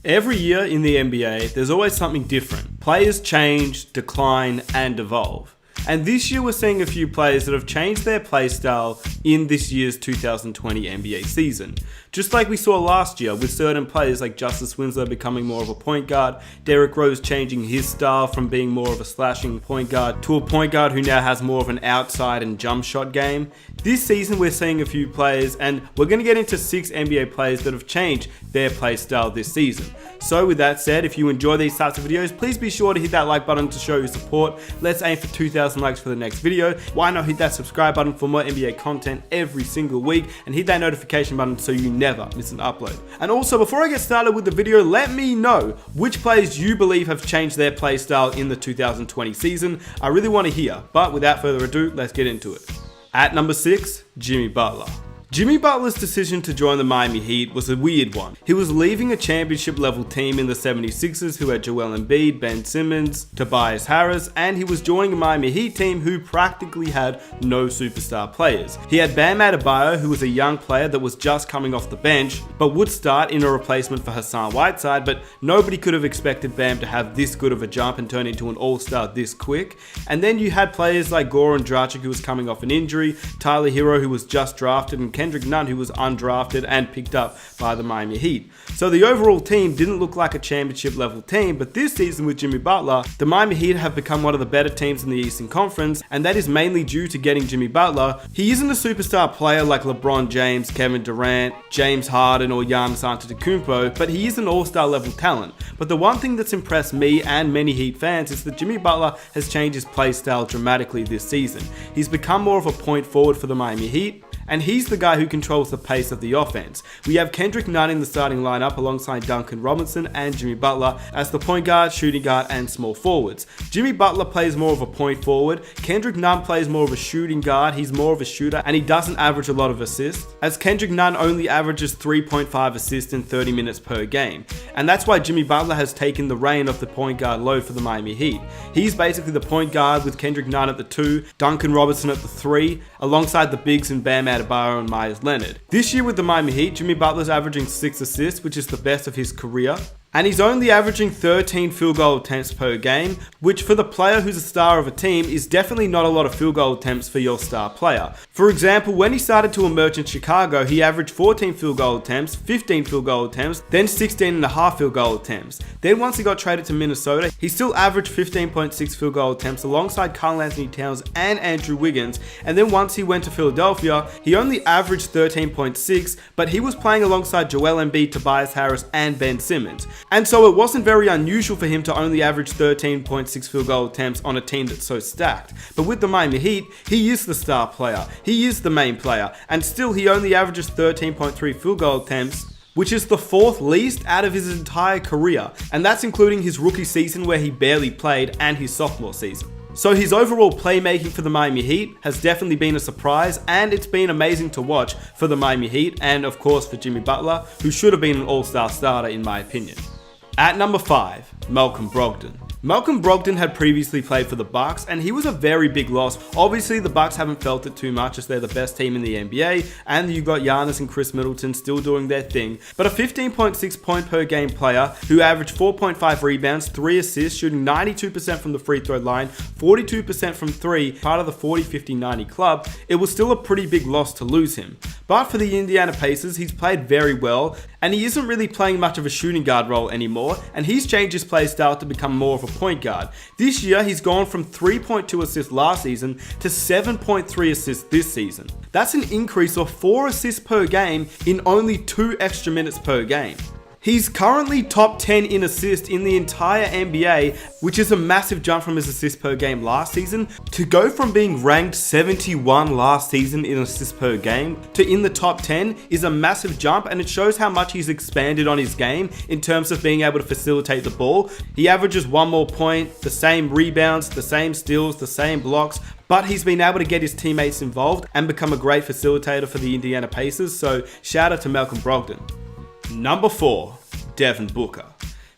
Every year in the NBA, there's always something different. Players change, decline, and evolve. And this year we're seeing a few players that have changed their play style in this year's 2020 NBA season. Just like we saw last year with certain players like Justice Winslow becoming more of a point guard, Derrick Rose changing his style from being more of a slashing point guard to a point guard who now has more of an outside and jump shot game. This season we're seeing a few players, and we're going to get into 6 NBA players that have changed their play style this season. So with that said, if you enjoy these types of videos, please be sure to hit that like button to show your support. Let's aim for 2,000 likes for the next video. Why not hit that subscribe button for more NBA content every single week, and hit that notification button so you never miss an upload. And also, before I get started with the video, let me know which players you believe have changed their play style in the 2020 season. I really want to hear, but without further ado, let's get into it. At number 6, Jimmy Butler. Jimmy Butler's decision to join the Miami Heat was a weird one. He was leaving a championship level team in the 76ers who had Joel Embiid, Ben Simmons, Tobias Harris, and he was joining a Miami Heat team who practically had no superstar players. He had Bam Adebayo, who was a young player that was just coming off the bench, but would start in a replacement for Hassan Whiteside, but nobody could have expected Bam to have this good of a jump and turn into an all-star this quick. And then you had players like Goran Dragic, who was coming off an injury, Tyler Hero, who was just drafted, and Kendrick Nunn, who was undrafted and picked up by the Miami Heat. So the overall team didn't look like a championship level team, but this season with Jimmy Butler, the Miami Heat have become one of the better teams in the Eastern Conference, and that is mainly due to getting Jimmy Butler. He isn't a superstar player like LeBron James, Kevin Durant, James Harden, or Giannis Antetokounmpo, but he is an all-star level talent. But the one thing that's impressed me and many Heat fans is that Jimmy Butler has changed his play style dramatically this season. He's become more of a point forward for the Miami Heat, and he's the guy who controls the pace of the offense. We have Kendrick Nunn in the starting lineup alongside Duncan Robinson and Jimmy Butler as the point guard, shooting guard, and small forwards. Jimmy Butler plays more of a point forward, Kendrick Nunn plays more of a shooting guard, he's more of a shooter, and he doesn't average a lot of assists, as Kendrick Nunn only averages 3.5 assists in 30 minutes per game. And that's why Jimmy Butler has taken the reign of the point guard load for the Miami Heat. He's basically the point guard with Kendrick Nunn at the 2, Duncan Robinson at the 3, alongside the bigs and Bam Adebayo and Myers Leonard. This year with the Miami Heat, Jimmy Butler's averaging 6 assists, which is the best of his career. And he's only averaging 13 field goal attempts per game, which for the player who's a star of a team is definitely not a lot of field goal attempts for your star player. For example, when he started to emerge in Chicago, he averaged 14 field goal attempts, 15 field goal attempts, then 16.5 field goal attempts. Then once he got traded to Minnesota, he still averaged 15.6 field goal attempts alongside Karl Anthony Towns and Andrew Wiggins. And then once he went to Philadelphia, he only averaged 13.6, but he was playing alongside Joel Embiid, Tobias Harris, and Ben Simmons. And so it wasn't very unusual for him to only average 13.6 field goal attempts on a team that's so stacked. But with the Miami Heat, he is the star player, he is the main player, and still he only averages 13.3 field goal attempts, which is the 4th least out of his entire career, and that's including his rookie season where he barely played and his sophomore season. So his overall playmaking for the Miami Heat has definitely been a surprise, and it's been amazing to watch for the Miami Heat and of course for Jimmy Butler, who should have been an all-star starter in my opinion. At number 5, Malcolm Brogdon. Malcolm Brogdon had previously played for the Bucks, and he was a very big loss. Obviously, the Bucks haven't felt it too much as they're the best team in the NBA, and you've got Giannis and Chris Middleton still doing their thing. But a 15.6 point per game player who averaged 4.5 rebounds, 3 assists, shooting 92% from the free throw line, 42% from 3, part of the 40-50-90 club, it was still a pretty big loss to lose him. But for the Indiana Pacers, he's played very well, and he isn't really playing much of a shooting guard role anymore, and he's changed his play style to become more of a point guard. This year, he's gone from 3.2 assists last season to 7.3 assists this season. That's an increase of 4 assists per game in only 2 extra minutes per game. He's currently top 10 in assists in the entire NBA, which is a massive jump from his assists per game last season. To go from being ranked 71 last season in assists per game to in the top 10 is a massive jump, and it shows how much he's expanded on his game in terms of being able to facilitate the ball. He averages 1 more point, the same rebounds, the same steals, the same blocks, but he's been able to get his teammates involved and become a great facilitator for the Indiana Pacers, so shout out to Malcolm Brogdon. Number 4, Devin Booker.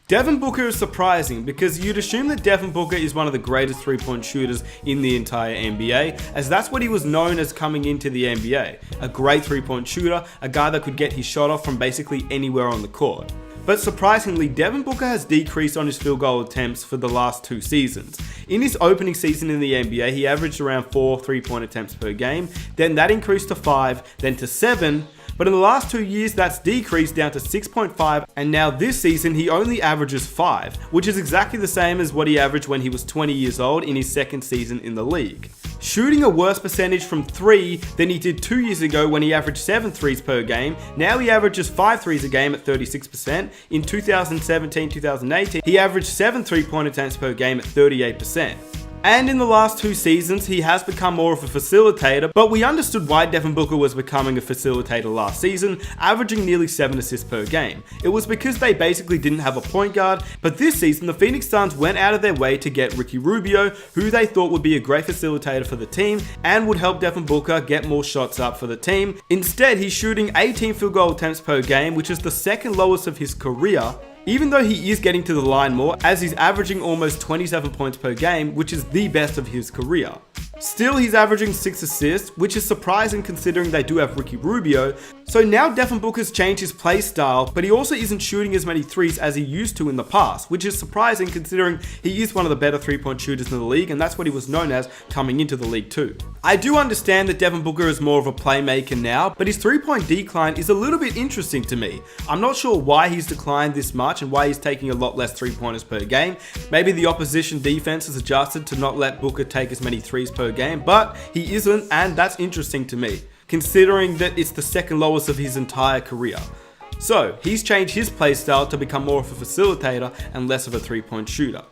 Devin Booker is surprising because you'd assume that Devin Booker is one of the greatest three-point shooters in the entire NBA, as that's what he was known as coming into the NBA. A great three-point shooter, a guy that could get his shot off from basically anywhere on the court. But surprisingly, Devin Booker has decreased on his field goal attempts for the last 2 seasons. In his opening season in the NBA, he averaged around 4 3-point attempts per game, then that increased to 5, then to 7, but in the last 2 years that's decreased down to 6.5, and now this season he only averages 5, which is exactly the same as what he averaged when he was 20 years old in his second season in the league. Shooting a worse percentage from 3 than he did 2 years ago when he averaged 7 threes per game, now he averages 5 threes a game at 36%. In 2017-2018, he averaged 7 3-point attempts per game at 38%. And in the last 2 seasons, he has become more of a facilitator, but we understood why Devin Booker was becoming a facilitator last season, averaging nearly 7 assists per game. It was because they basically didn't have a point guard, but this season the Phoenix Suns went out of their way to get Ricky Rubio, who they thought would be a great facilitator for the team and would help Devin Booker get more shots up for the team. Instead, he's shooting 18 field goal attempts per game, which is the second lowest of his career, even though he is getting to the line more, as he's averaging almost 27 points per game, which is the best of his career. Still, he's averaging 6 assists, which is surprising considering they do have Ricky Rubio. So now Devin Booker's changed his play style, but he also isn't shooting as many threes as he used to in the past, which is surprising considering he is one of the better 3-point shooters in the league, and that's what he was known as coming into the league too. I do understand that Devin Booker is more of a playmaker now, but his 3-point decline is a little bit interesting to me. I'm not sure why he's declined this much and why he's taking a lot less 3-pointers per game. Maybe the opposition defense has adjusted to not let Booker take as many threes per game, but he isn't, and that's interesting to me, considering that it's the second lowest of his entire career. So, he's changed his play style to become more of a facilitator and less of a 3-point shooter.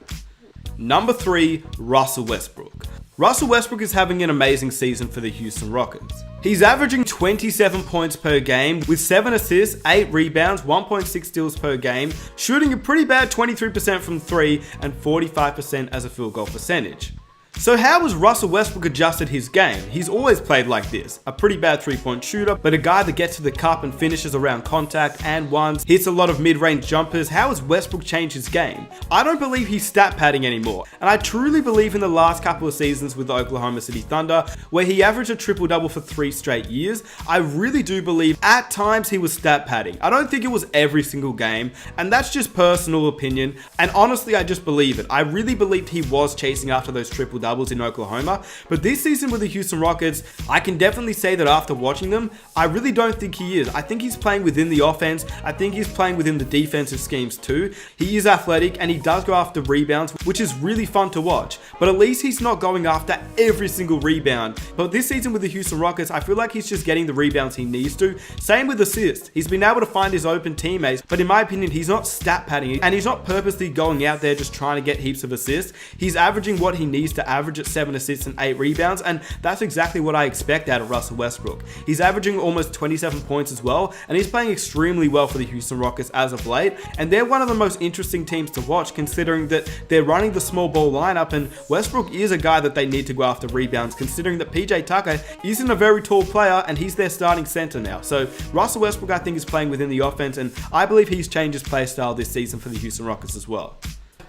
Number 3, Russell Westbrook. Russell Westbrook is having an amazing season for the Houston Rockets. He's averaging 27 points per game with 7 assists, 8 rebounds, 1.6 steals per game, shooting a pretty bad 23% from 3 and 45% as a field goal percentage. So how has Russell Westbrook adjusted his game? He's always played like this, a pretty bad 3-point shooter, but a guy that gets to the cup and finishes around contact and ones, hits a lot of mid-range jumpers. How has Westbrook changed his game? I don't believe he's stat padding anymore, and I truly believe in the last couple of seasons with the Oklahoma City Thunder, where he averaged a triple-double for 3 straight years. I really do believe at times he was stat padding. I don't think it was every single game, and that's just personal opinion, and honestly I just believe it. I really believed he was chasing after those triple-doubles in Oklahoma, but this season with the Houston Rockets, I can definitely say that after watching them, I really don't think he is. I think he's playing within the offense. I think he's playing within the defensive schemes too. He is athletic and he does go after rebounds, which is really fun to watch, but at least he's not going after every single rebound. But this season with the Houston Rockets, I feel like he's just getting the rebounds he needs to. Same with assists. He's been able to find his open teammates, but in my opinion, he's not stat padding and he's not purposely going out there just trying to get heaps of assists. He's averaging what he needs to average at 7 assists and 8 rebounds, and that's exactly what I expect out of Russell Westbrook. He's averaging almost 27 points as well, and he's playing extremely well for the Houston Rockets as of late, and they're one of the most interesting teams to watch considering that they're running the small ball lineup, and Westbrook is a guy that they need to go after rebounds considering that PJ Tucker isn't a very tall player and he's their starting center now. So Russell Westbrook I think is playing within the offense, and I believe he's changed his play style this season for the Houston Rockets as well.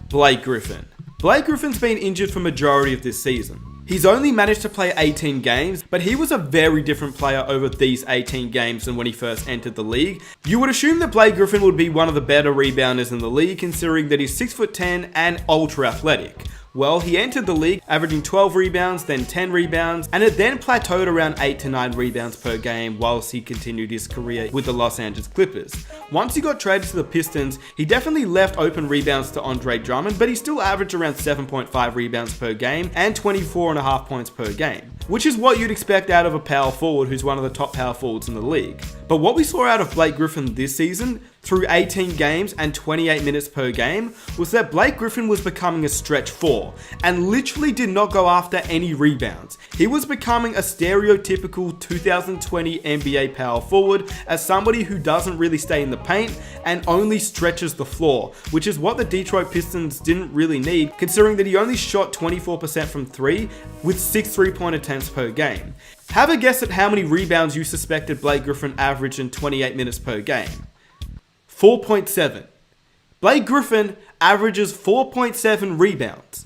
Blake Griffin. Blake Griffin's been injured for majority of this season. He's only managed to play 18 games, but he was a very different player over these 18 games than when he first entered the league. You would assume that Blake Griffin would be one of the better rebounders in the league, considering that he's 6'10" and ultra athletic. Well, he entered the league averaging 12 rebounds, then 10 rebounds, and it then plateaued around 8 to 9 rebounds per game whilst he continued his career with the Los Angeles Clippers. Once he got traded to the Pistons, he definitely left open rebounds to Andre Drummond, but he still averaged around 7.5 rebounds per game and 24.5 points per game, which is what you'd expect out of a power forward who's one of the top power forwards in the league. But what we saw out of Blake Griffin this season, through 18 games and 28 minutes per game, was that Blake Griffin was becoming a stretch 4 and literally did not go after any rebounds. He was becoming a stereotypical 2020 NBA power forward as somebody who doesn't really stay in the paint and only stretches the floor, which is what the Detroit Pistons didn't really need considering that he only shot 24% from 3 with 6 3-point attempts per game. Have a guess at how many rebounds you suspected Blake Griffin averaged in 28 minutes per game. 4.7. Blake Griffin averages 4.7 rebounds.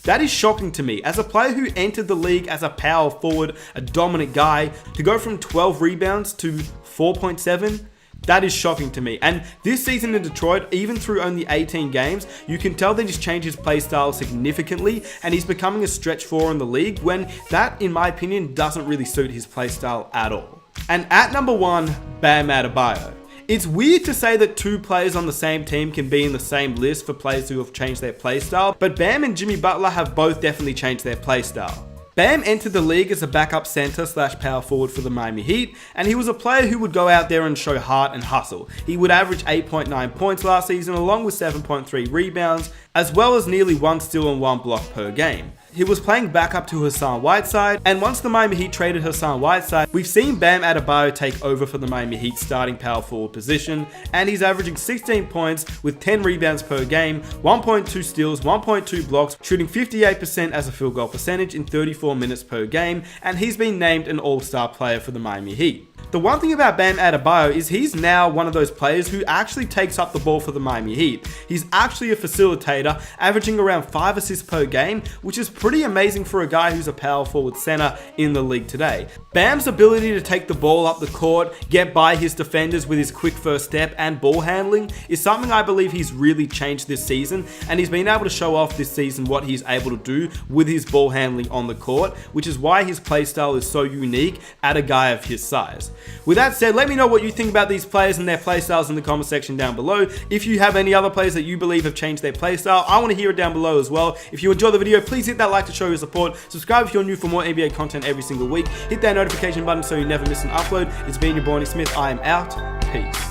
That is shocking to me. As a player who entered the league as a power forward, a dominant guy, to go from 12 rebounds to 4.7, That is shocking to me. And this season in Detroit, even through only 18 games, you can tell that he's changed his play style significantly and he's becoming a stretch four in the league when that, in my opinion, doesn't really suit his play style at all. And at number 1, Bam Adebayo. It's weird to say that two players on the same team can be in the same list for players who have changed their play style, but Bam and Jimmy Butler have both definitely changed their play style. Bam entered the league as a backup center / power forward for the Miami Heat, and he was a player who would go out there and show heart and hustle. He would average 8.9 points last season along with 7.3 rebounds, as well as nearly 1 steal and 1 block per game. He was playing backup to Hassan Whiteside, and once the Miami Heat traded Hassan Whiteside, we've seen Bam Adebayo take over for the Miami Heat starting power forward position, and he's averaging 16 points with 10 rebounds per game, 1.2 steals, 1.2 blocks, shooting 58% as a field goal percentage in 34 minutes per game, and he's been named an all-star player for the Miami Heat. The one thing about Bam Adebayo is he's now one of those players who actually takes up the ball for the Miami Heat. He's actually a facilitator, averaging around 5 assists per game, which is pretty amazing for a guy who's a power forward center in the league today. Bam's ability to take the ball up the court, get by his defenders with his quick first step and ball handling is something I believe he's really changed this season, and he's been able to show off this season what he's able to do with his ball handling on the court, which is why his play style is so unique at a guy of his size. With that said, let me know what you think about these players and their play styles in the comment section down below. If you have any other players that you believe have changed their play style, I want to hear it down below as well. If you enjoyed the video, please hit that like to show your support. Subscribe if you're new for more NBA content every single week. Hit that notification button so you never miss an upload. It's been your boy Nick Smith. I am out. Peace.